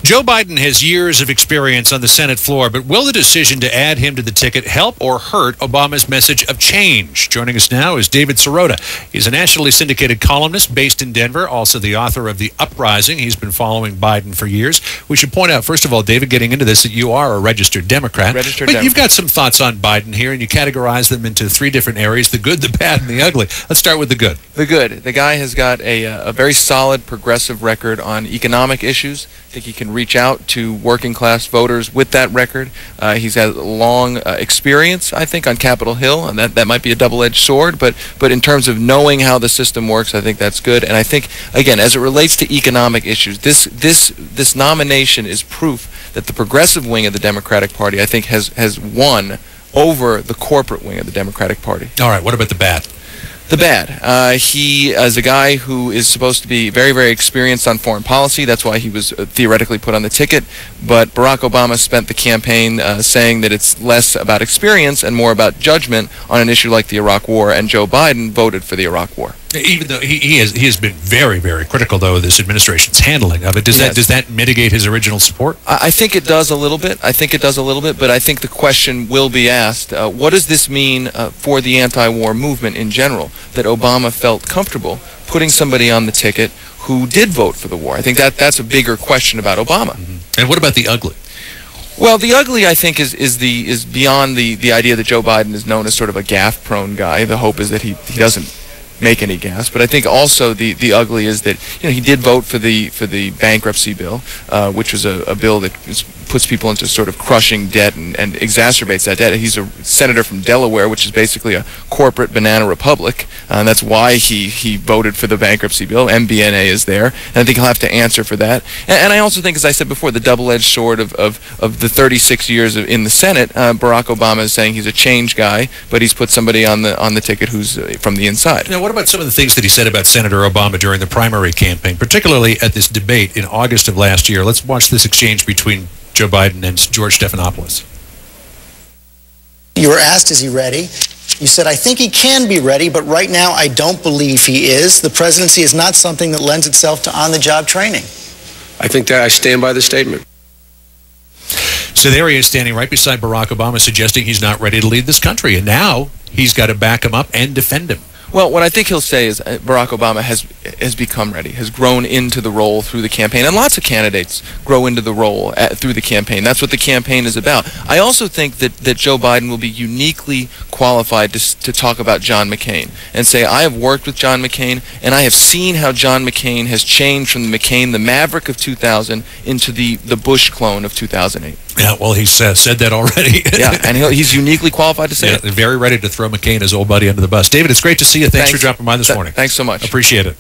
Joe Biden has years of experience on the Senate floor, but will the decision to add him to the ticket help or hurt Obama's message of change? Joining us now is David Sirota. He's a nationally syndicated columnist based in Denver, also the author of The Uprising. He's been following Biden for years. We should point out, first of all, David, getting into this, that you are a registered Democrat. But you've got some thoughts on Biden here, and you categorize them into three different areas: the good, the bad, and the ugly. Let's start with the good. The good. The guy has got a very solid progressive record on economic issues. I think he can reach out to working class voters with that record. He's had a long experience, I think, on Capitol Hill, and that might be a double-edged sword, but in terms of knowing how the system works, I think that's good. And I think, again, as it relates to economic issues, this nomination is proof that the progressive wing of the Democratic Party, I think, has won over the corporate wing of the Democratic Party. All right, what about the bad? The bad. He is a guy who is supposed to be very, very experienced on foreign policy. That's why he was theoretically put on the ticket. But Barack Obama spent the campaign saying that it's less about experience and more about judgment on an issue like the Iraq War, and Joe Biden voted for the Iraq War. Even though he has been very, very critical, though, of this administration's handling of it. Does that mitigate his original support? I think it does a little bit. But I think the question will be asked, what does this mean for the anti-war movement in general, that Obama felt comfortable putting somebody on the ticket who did vote for the war? I think that's a bigger question about Obama. Mm-hmm. And what about the ugly? Well, the ugly, I think, is beyond the idea that Joe Biden is known as sort of a gaffe-prone guy. The hope is that he doesn't make any gas, but I think also the ugly is that he did vote for the bankruptcy bill, which was a bill that puts people into sort of crushing debt and exacerbates that debt. He's a senator from Delaware, which is basically a corporate banana republic, and that's why he voted for the bankruptcy bill. MBNA is there, and I think he'll have to answer for that. And I also think, as I said before, the double-edged sword of the 36 years in the Senate. Barack Obama is saying he's a change guy, but he's put somebody on the ticket who's from the inside. Now, what about some of the things that he said about Senator Obama during the primary campaign, particularly at this debate in August of last year? Let's watch this exchange between Joe Biden and George Stephanopoulos. You were asked, is he ready? You said, I think he can be ready, but right now I don't believe he is. The presidency is not something that lends itself to on-the-job training. I think that I stand by the statement. So there he is, standing right beside Barack Obama, suggesting he's not ready to lead this country. And now he's got to back him up and defend him. Well, what I think he'll say is Barack Obama has become ready, has grown into the role through the campaign, and lots of candidates grow into the role through the campaign. That's what the campaign is about. I also think that Joe Biden will be uniquely qualified to talk about John McCain and say, I have worked with John McCain, and I have seen how John McCain has changed from the McCain, the maverick of 2000, into the Bush clone of 2008. Yeah, well, he's said that already. Yeah, and he's uniquely qualified to say it. Very ready to throw McCain, his old buddy, under the bus. David, it's great to see you. Thanks for dropping by this morning. Thanks so much. Appreciate it.